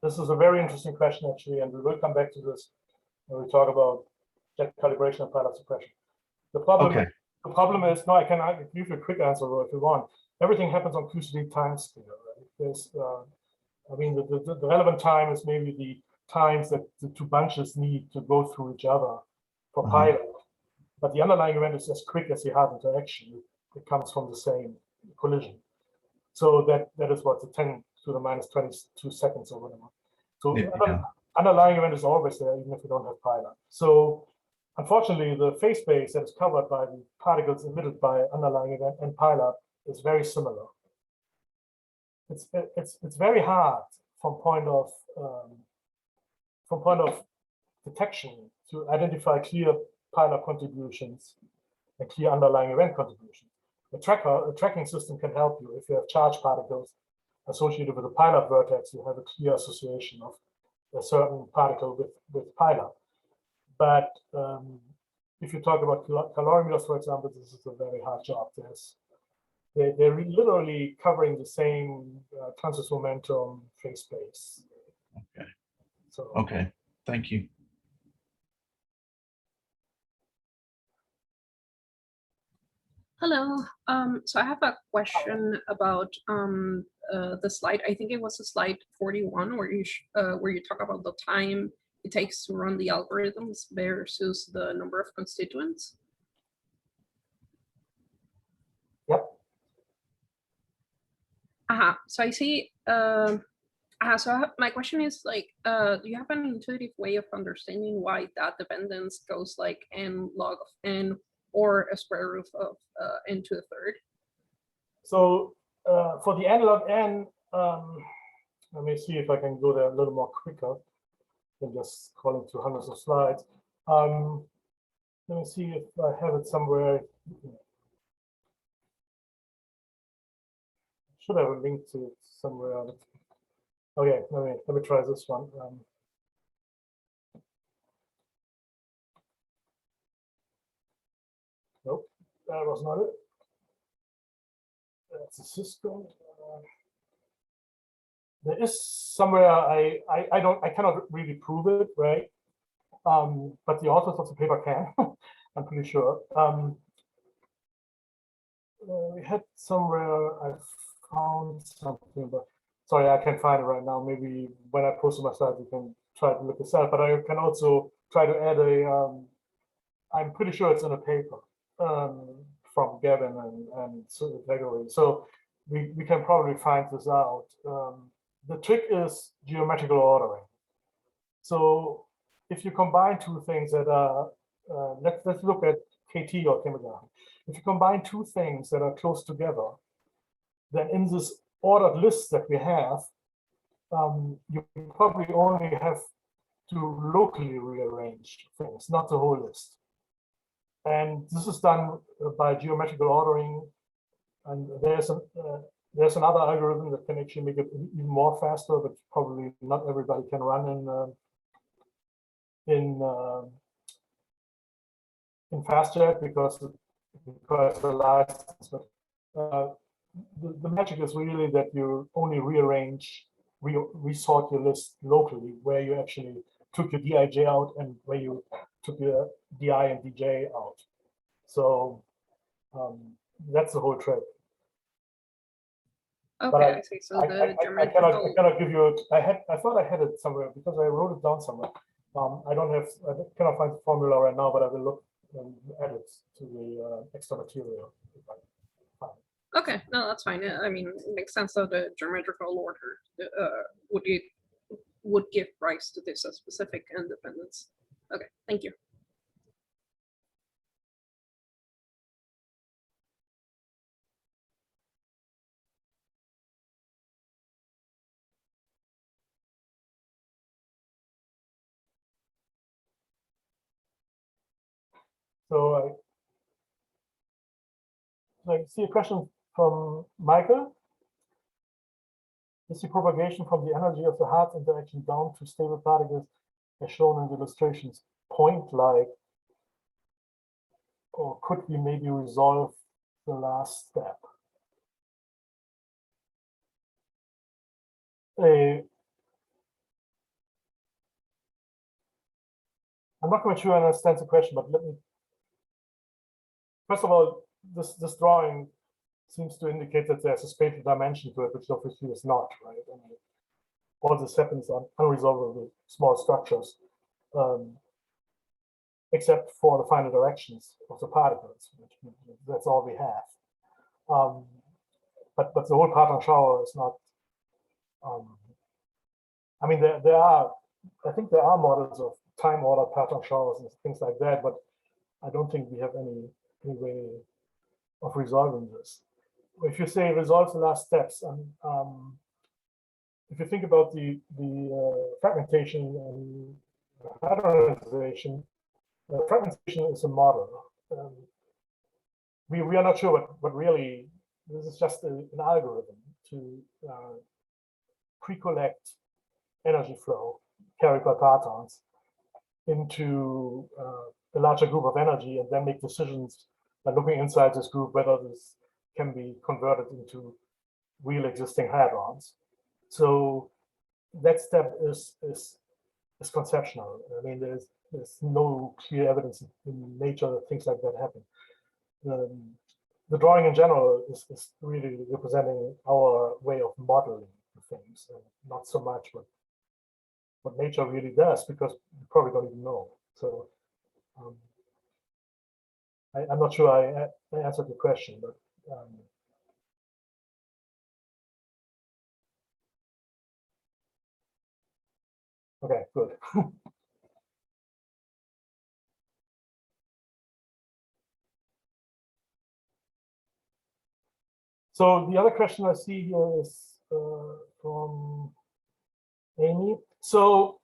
This is a very interesting question, actually, and we will come back to this when we talk about jet calibration and pileup suppression. The problem is, no, I can give you a quick answer if you want. Everything happens on QCD time scale, right? There's, I mean, the relevant time is maybe the times that the two bunches need to go through each other for pileup. But the underlying event is as quick as the hard interaction. It comes from the same collision. So that is what, the 10 to the minus 22 seconds or whatever. So underlying event is always there, even if you don't have pileup. So unfortunately, the phase space that is covered by the particles emitted by underlying event and pileup is very similar. It's very hard from point of detection to identify clear pileup contributions and clear underlying event contributions. A tracking system can help you. If you have charged particles associated with a pileup vertex, you have a clear association of a certain particle with pileup. But if you talk about calorimeters, for example, this is a very hard job. They're literally covering the same transverse momentum phase space. Okay. So, okay, thank you. Hello. So I have a question about the slide. I think it was a slide 41 where you talk about the time it takes to run the algorithms versus the number of constituents. Yep. So I see. My question is like, do you have an intuitive way of understanding why that dependence goes like n log of n or a square root of n to the third? So for the n log n, Let me see if I can go there a little more quicker than just scrolling through hundreds of slides. Let me see if I have it somewhere. Should have a link to it somewhere. Okay, let me try this one. Nope, that was not it. That's a SISCone. There is somewhere I cannot really prove it, right? But the authors of the paper can. I'm pretty sure. We had somewhere I found something, but sorry, I can't find it right now. Maybe when I post my slides, you can try to look this up. But I can also try to add a. I'm pretty sure it's in a paper from Gavin and Gregory. So we can probably find this out. The trick is geometrical ordering. So if you combine two things that are, let's look at KT or kindergarten. If you combine two things that are close together, then in this ordered list that we have, you probably only have to locally rearrange things, not the whole list. And this is done by geometrical ordering. And there's another algorithm that can actually make it even more faster, but probably not everybody can run in FastJet because the license. But the magic is really that you only resort your list locally, where you actually took your dij out and where you took your di and dj out. So that's the whole trick. Okay, I see. So the I cannot give you. I thought I had it somewhere because I wrote it down somewhere. I cannot find the formula right now, but I will look and add it to the extra material. Okay, no, that's fine. I mean, it makes sense that the geometrical order would give rise to this specific independence. Okay, thank you. So I see a question from Michael. Is the propagation from the energy of the hard interaction down to stable particles as shown in the illustrations point-like, or could we maybe resolve the last step? I'm not quite sure I understand the question, but let me. First of all, this drawing seems to indicate that there's a spatial dimension to it, which obviously is not, right? I mean, all this happens on unresolvable small structures, except for the final directions of the particles. That's all we have. But the whole pattern shower is not. I mean, I think there are models of time ordered pattern showers and things like that, but I don't think we have any way of resolving this. If you say resolve the last steps, and if you think about the fragmentation and patternization, fragmentation is a model. We are not sure what really, this is just an algorithm to pre-collect energy flow carried by partons into a larger group of energy and then make decisions by looking inside this group whether this can be converted into real existing hadrons. So that step is conceptual. I mean, there's no clear evidence in nature that things like that happen. The drawing in general is really representing our way of modeling things, and not so much what nature really does, because we probably don't even know. So I'm not sure I answered the question, but okay, good. So the other question I see here is from Amy. So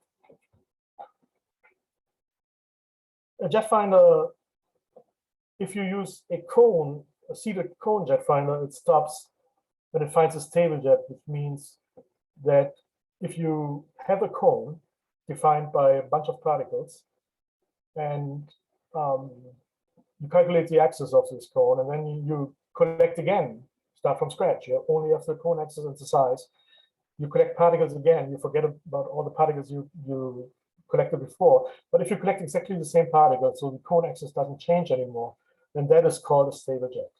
a jet finder, if you use a cone, a seated cone jet finder, it stops when it finds a stable jet, which means that if you have a cone defined by a bunch of particles and you calculate the axis of this cone, and then you collect again, start from scratch. You only have the cone axis and the size. You collect particles again. You forget about all the particles you collected before. But if you collect exactly the same particles, so the cone axis doesn't change anymore, then that is called a stable jet.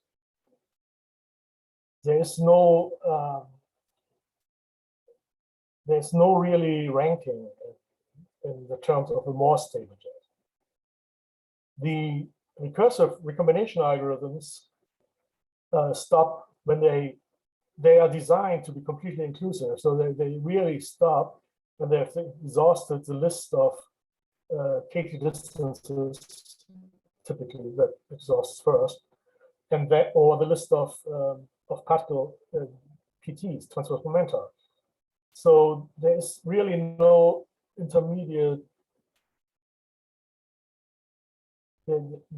There's no really ranking in the terms of a more stable jet. The recursive recombination algorithms stop when they are designed to be completely inclusive. So they really stop when they've exhausted the list of KT distances, typically that exhausts first, and that, or the list of particle PTs, transverse momenta. So there's really no intermediate.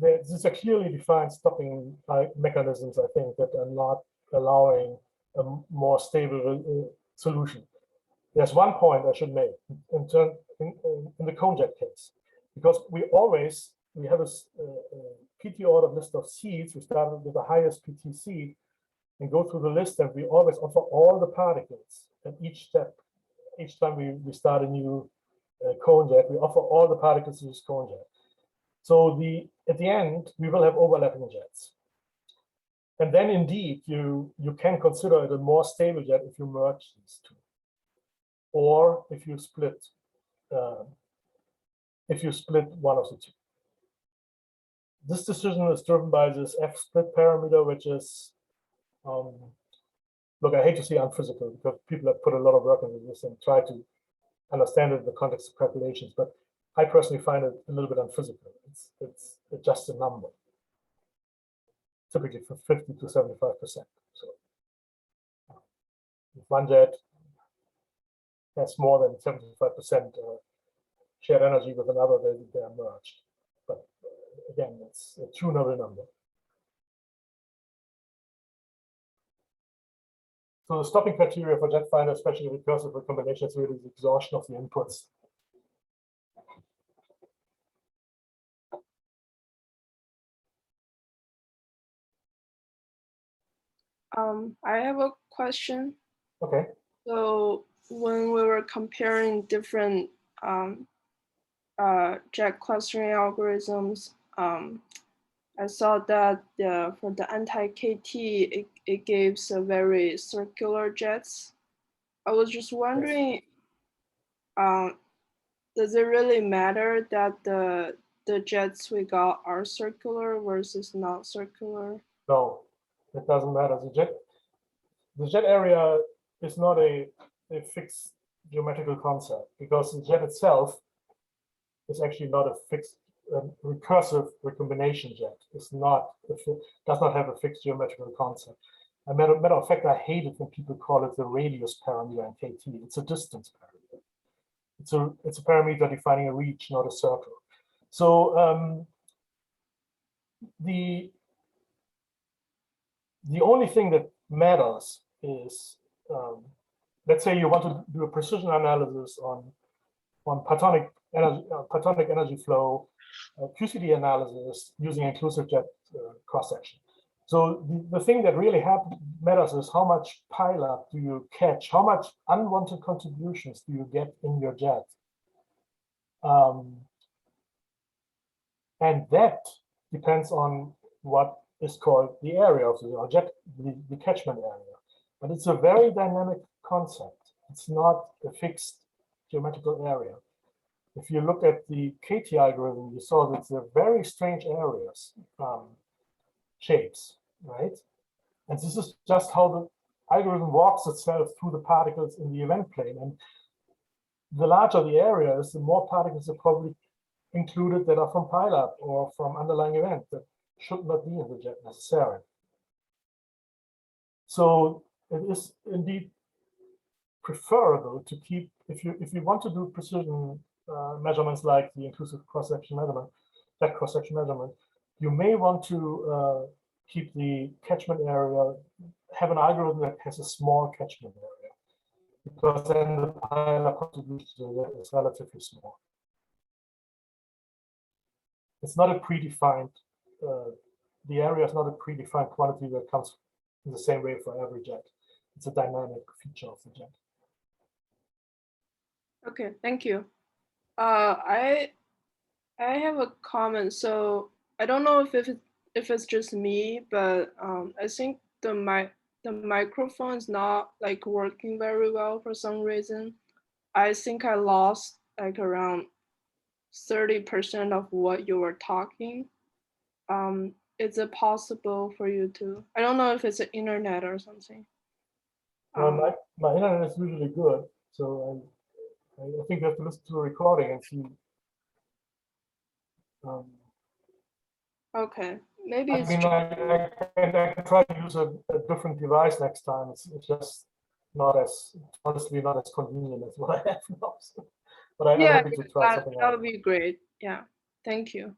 These are clearly defined stopping mechanisms, I think, that are not allowing a more stable solution. There's one point I should make in the cone jet case, because we have a PT ordered list of seeds. We start with the highest PT seed and go through the list, and we always offer all the particles at each step. Each time we start a new cone jet, we offer all the particles to this cone jet. So at the end, we will have overlapping jets. And then indeed, you can consider it a more stable jet if you merge these two. Or if you split one of the two. This decision is driven by this F split parameter, which is, look, I hate to say unphysical because people have put a lot of work into this and try to understand it in the context of calculations, but I personally find it a little bit unphysical. It's just a number, typically for 50 to 75%. So if one jet has more than 75% shared energy with another, they are merged. But again, it's a tunable number. So the stopping criteria for jet finder, especially recursive recombination, is really the exhaustion of the inputs. I have a question. Okay. So when we were comparing different jet clustering algorithms, I saw that for the anti-KT, it gives a very circular jets. I was just wondering, does it really matter that the jets we got are circular versus not circular? No, it doesn't matter. The jet area is not a fixed geometrical concept because the jet itself is actually not a fixed recursive recombination jet. It's not, does not have a fixed geometrical concept. As a matter of fact, I hate it when people call it the radius parameter in KT. It's a distance parameter. It's a parameter defining a reach, not a circle. So the only thing that matters is, let's say you want to do a precision analysis on platonic energy flow, QCD analysis using inclusive jet cross-section. So the thing that really matters is how much pileup do you catch, how much unwanted contributions do you get in your jet. And that depends on what is called the area of the jet, the catchment area. But it's a very dynamic concept. It's not a fixed geometrical area. If you look at the KT algorithm, you saw that they're very strange areas, shapes, right? And this is just how the algorithm walks itself through the particles in the event plane. And the larger the area is, the more particles are probably included that are from pileup or from underlying event that should not be in the jet necessarily. So it is indeed preferable to keep, if you want to do precision measurements like the inclusive cross-section measurement, that cross-section measurement, you may want to keep the catchment area, have an algorithm that has a small catchment area, because then the pilot contribution is relatively small. It's not a predefined, the area is not a predefined quantity that comes in the same way for every jet. It's a dynamic feature of the jet. Okay, thank you. I have a comment. So I don't know if it's just me, but I think the microphone is not like working very well for some reason. I think I lost like around 30% of what you were talking. Is it possible for you to? I don't know if it's the internet or something. Well, my internet is usually good, so I think you have to listen to the recording and see. Okay, maybe I it's mean, I can try to use a different device next time. It's just not as, honestly, not as convenient as what I have now. So, but I'm yeah, happy to try something that else. would be great. Yeah, thank you.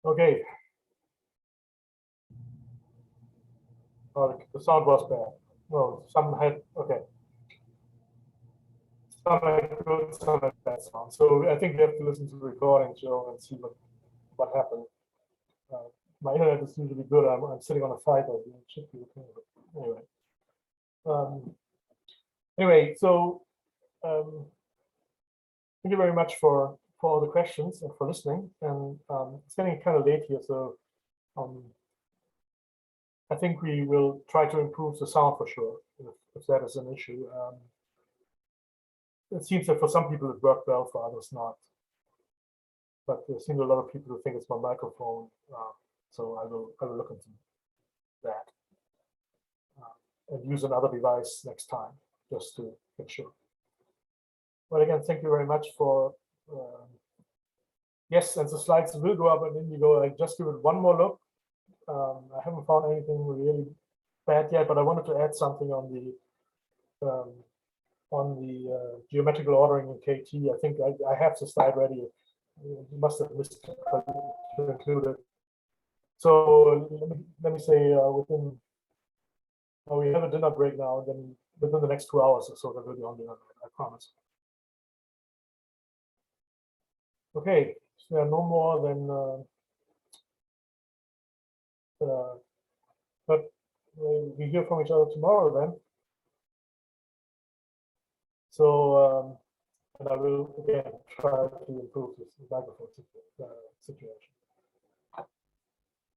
Okay. Oh, the sound was bad. No, some had, okay. Some had good, some had bad sound. So I think you have to listen to the recording, Joe, and see what happened. My internet is usually good. I'm sitting on a fiber. It should be okay. But anyway. So thank you very much for all the questions and for listening. And it's getting kind of late here, so I think we will try to improve the sound for sure, if that is an issue. It seems that for some people it worked well, for others not. But there seems a lot of people who think it's my microphone, so I will look into that and use another device next time just to make sure. But again, thank you very much for. Yes, and the slides will go up in Indigo. I just give it one more look. I haven't found anything really bad yet, but I wanted to add something on the geometrical ordering in KT. I think I have the slide ready. You must have missed it, but to include it. So let me say within. We have a dinner break now, and then within the next 2 hours or so, there will be on dinner. I promise. Okay, if there are no more, then. But we hear from each other tomorrow then. So, and I will again try to improve this microphone situation.